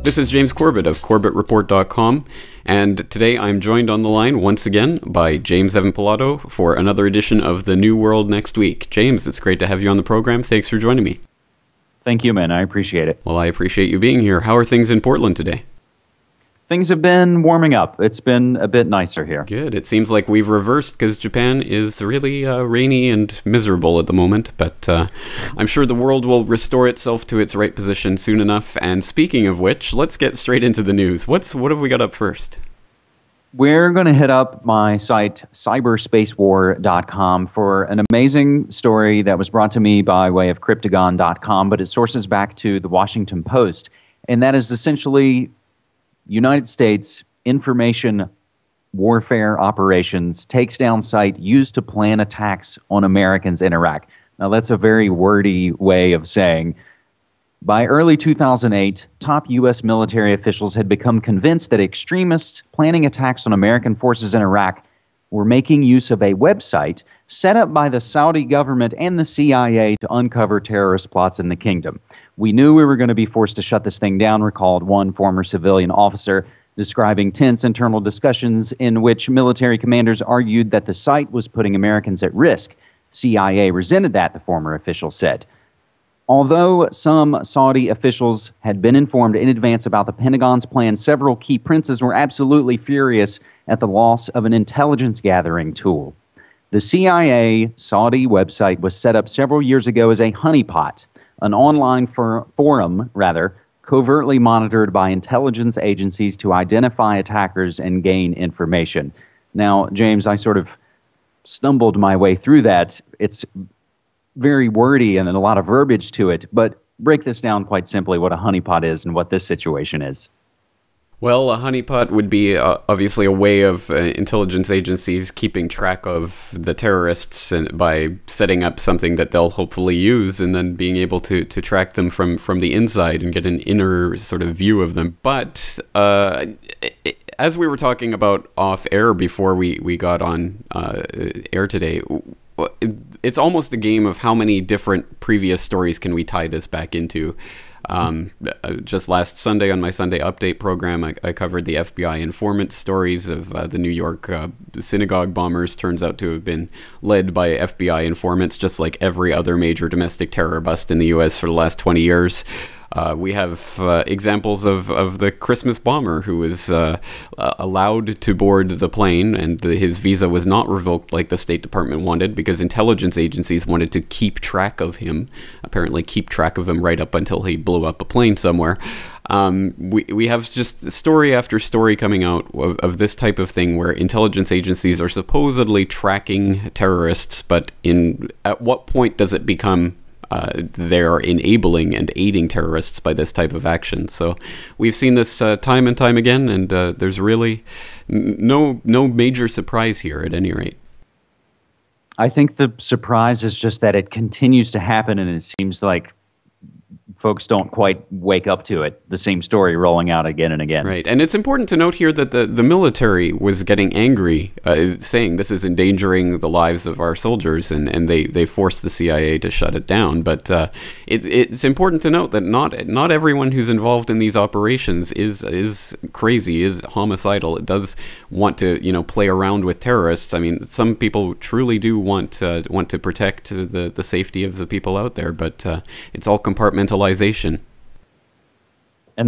This is James Corbett of CorbettReport.com, and today I'm joined on the line once again by James Evan Pilato for another edition of The New World Next Week. James, it's great to have you on the program. Thanks for joining me. Thank you, man. I appreciate it. Well, I appreciate you being here. How are things in Portland today? Things have been warming up. It's been a bit nicer here. Good. It seems like we've reversed because Japan is really rainy and miserable at the moment, but I'm sure the world will restore itself to its right position soon enough. And speaking of which, let's get straight into the news. What have we got up first? We're going to hit up my site, cyberspacewar.com, for an amazing story that was brought to me by way of Cryptagon.com, but it sources back to the Washington Post, and that is essentially United States information warfare operations takes down site used to plan attacks on Americans in Iraq. Now, that's a very wordy way of saying, by early 2008, top U.S. military officials had become convinced that extremists planning attacks on American forces in Iraq were making use of a website set up by the Saudi government and the CIA to uncover terrorist plots in the kingdom. We knew we were going to be forced to shut this thing down, recalled one former civilian officer, describing tense internal discussions in which military commanders argued that the site was putting Americans at risk. CIA resented that, the former official said. Although some Saudi officials had been informed in advance about the Pentagon's plan, several key princes were absolutely furious at the loss of an intelligence gathering tool. The CIA Saudi website was set up several years ago as a honeypot, an online forum, covertly monitored by intelligence agencies to identify attackers and gain information. Now, James, I sort of stumbled my way through that. It's very wordy and a lot of verbiage to it, but break this down quite simply, what a honeypot is and what this situation is. Well, a honeypot would be obviously a way of intelligence agencies keeping track of the terrorists and by setting up something that they'll hopefully use and then being able to track them from the inside and get an inner sort of view of them. But as we were talking about off air before we got on air today, it's almost a game of how many different previous stories can we tie this back into. Just last Sunday on my Sunday Update program, I covered the FBI informant stories of the New York synagogue bombers. Turns out to have been led by FBI informants, just like every other major domestic terror bust in the U.S. for the last 20 years. We have examples of the Christmas bomber who was allowed to board the plane, and his visa was not revoked like the State Department wanted because intelligence agencies wanted to keep track of him, apparently keep track of him right up until he blew up a plane somewhere. We have just story after story coming out of this type of thing where intelligence agencies are supposedly tracking terrorists, but at what point does it become they're enabling and aiding terrorists by this type of action? So we've seen this time and time again, and there's really no major surprise here at any rate. I think the surprise is just that it continues to happen, and it seems like folks don't quite wake up to it. The same story rolling out again and again. Right, and it's important to note here that the military was getting angry, saying this is endangering the lives of our soldiers, and they forced the CIA to shut it down. But it's important to note that not everyone who's involved in these operations is crazy, is homicidal. It does want to play around with terrorists. I mean, some people truly do want to protect the safety of the people out there, but it's all compartmentalized. And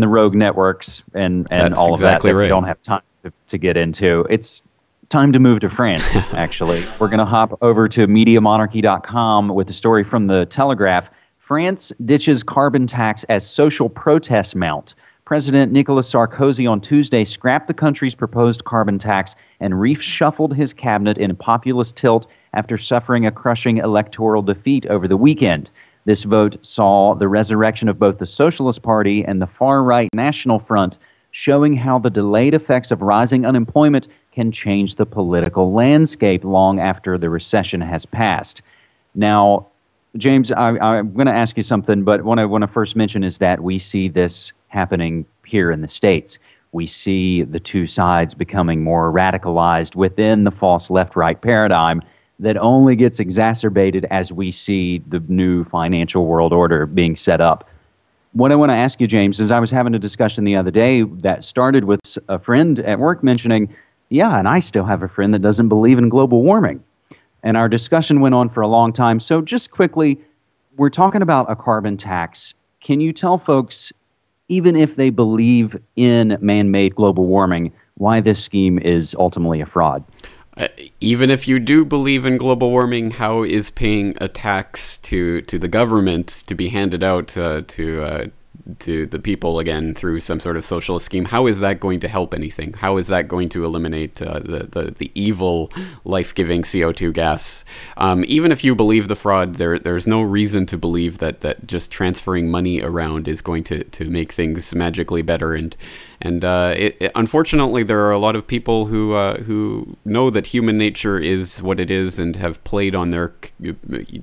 the rogue networks and all of that we don't have time to get into. It's time to move to France, actually. We're going to hop over to MediaMonarchy.com with a story from The Telegraph. France ditches carbon tax as social protest mount. President Nicolas Sarkozy on Tuesday scrapped the country's proposed carbon tax and reshuffled his cabinet in a populist tilt after suffering a crushing electoral defeat over the weekend. This vote saw the resurrection of both the Socialist Party and the far-right National Front, showing how the delayed effects of rising unemployment can change the political landscape long after the recession has passed. Now, James, I'm going to ask you something, but what I want to first mention is that we see this happening here in the States. We see the two sides becoming more radicalized within the false left-right paradigm that only gets exacerbated as we see the new financial world order being set up. What I want to ask you, James, is I was having a discussion the other day that started with a friend at work mentioning, yeah, and I still have a friend that doesn't believe in global warming. And our discussion went on for a long time. So just quickly, we're talking about a carbon tax. Can you tell folks, even if they believe in man-made global warming, why this scheme is ultimately a fraud? Even if you do believe in global warming, how is paying a tax to the government to be handed out to the people again through some sort of socialist scheme? How is that going to help anything? How is that going to eliminate the evil, life-giving CO2 gas? Even if you believe the fraud, there's no reason to believe that just transferring money around is going to make things magically better. And unfortunately, there are a lot of people who know that human nature is what it is and have played on their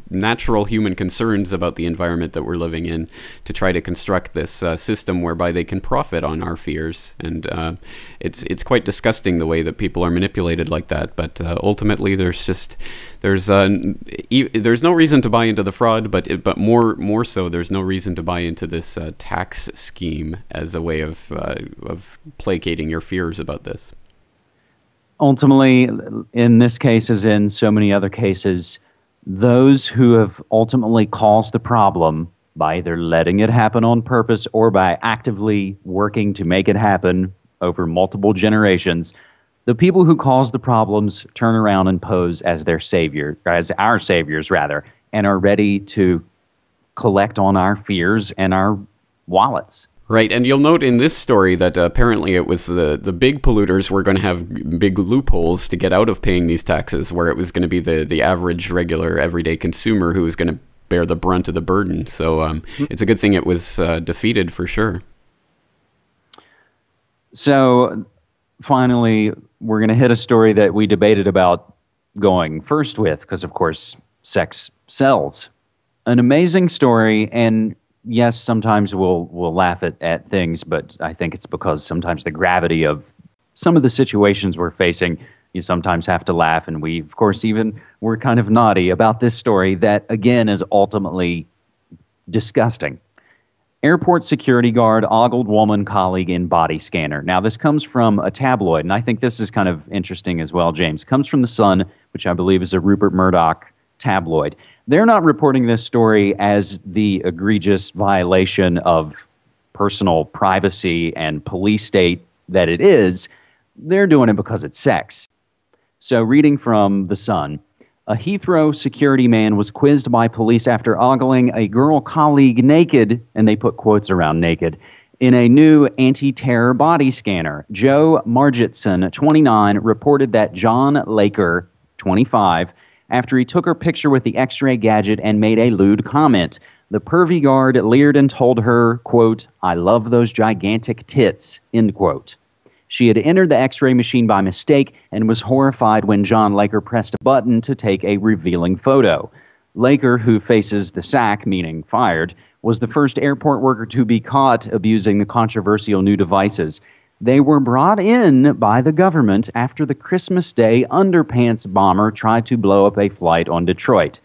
natural human concerns about the environment that we're living in to try to construct this system whereby they can profit on our fears. And it's quite disgusting the way that people are manipulated like that. But ultimately, there's no reason to buy into the fraud, but more so, there's no reason to buy into this tax scheme as a way of placating your fears about this. Ultimately, in this case, as in so many other cases, those who have ultimately caused the problem by either letting it happen on purpose or by actively working to make it happen over multiple generations, the people who cause the problems turn around and pose as their savior, as our saviors rather, and are ready to collect on our fears and our wallets. Right, and you'll note in this story that apparently it was the big polluters were going to have big loopholes to get out of paying these taxes, where it was going to be the average, regular, everyday consumer who was going to bear the brunt of the burden. So it's a good thing it was defeated for sure. So finally, we're going to hit a story that we debated about going first with, because of course, sex sells. An amazing story, and yes, sometimes we'll laugh at things, but I think it's because sometimes the gravity of some of the situations we're facing, you sometimes have to laugh. And we, of course, we're kind of naughty about this story that, again, is ultimately disgusting. Airport security guard ogled woman colleague in body scanner. Now, this comes from a tabloid, and I think this is kind of interesting as well, James. It comes from The Sun, which I believe is a Rupert Murdoch tabloid. They're not reporting this story as the egregious violation of personal privacy and police state that it is. They're doing it because it's sex. So reading from The Sun, a Heathrow security man was quizzed by police after ogling a girl colleague naked, and they put quotes around naked, in a new anti-terror body scanner. Joe Margitson, 29, reported that John Laker, 25, after he took her picture with the X-ray gadget and made a lewd comment. The pervy guard leered and told her, quote, "I love those gigantic tits," end quote. She had entered the X-ray machine by mistake and was horrified when John Laker pressed a button to take a revealing photo. Laker, who faces the sack, meaning fired, was the first airport worker to be caught abusing the controversial new devices. They were brought in by the government after the Christmas Day underpants bomber tried to blow up a flight on Detroit.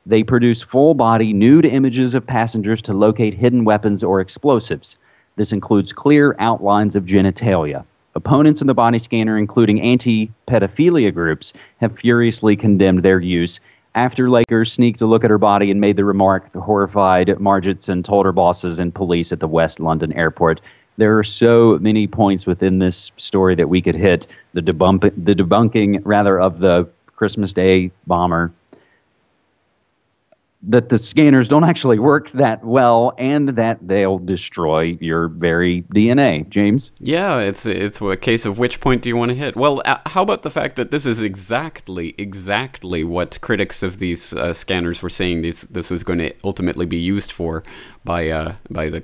They produce full-body nude images of passengers to locate hidden weapons or explosives. This includes clear outlines of genitalia. Opponents of the body scanner, including anti-pedophilia groups, have furiously condemned their use. After Laker sneaked a look at her body and made the remark, the horrified Margitson told her bosses and police at the West London airport. There are so many points within this story that we could hit. The debunking, rather, of the Christmas Day bomber, that the scanners don't actually work that well, and that they'll destroy your very DNA. James? Yeah, it's a case of which point do you want to hit? Well, how about the fact that this is exactly what critics of these scanners were saying this was going to ultimately be used for by the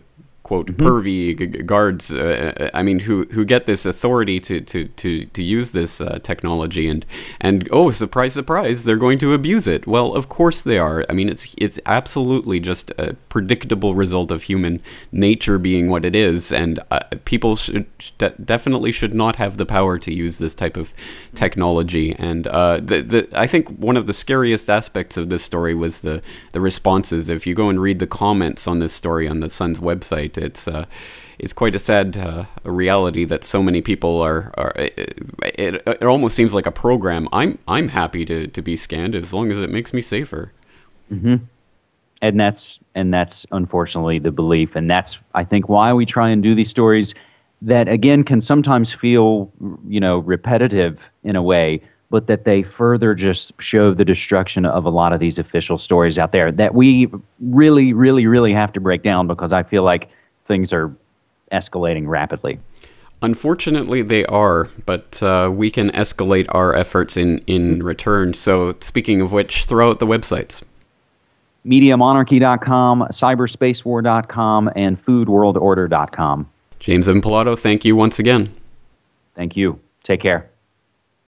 quote pervy guards. I mean, who get this authority to use this technology, and oh, surprise, surprise, they're going to abuse it. Well, of course they are. I mean, it's absolutely just a predictable result of human nature being what it is, and people definitely should not have the power to use this type of technology. And I think one of the scariest aspects of this story was the responses. If you go and read the comments on this story on the Sun's website, it's quite a sad reality that so many people are it almost seems like a program. I'm happy to be scanned as long as it makes me safer. And that's unfortunately the belief, and that's, I think, why we try and do these stories that, again, can sometimes feel, repetitive in a way, but that they further just show the destruction of a lot of these official stories out there that we really, really, really have to break down, because I feel like things are escalating rapidly. Unfortunately, they are, but we can escalate our efforts in return. So, speaking of which, throw out the websites. MediaMonarchy.com, CyberspaceWar.com, and FoodWorldOrder.com. James and Pilato, thank you once again. Thank you. Take care.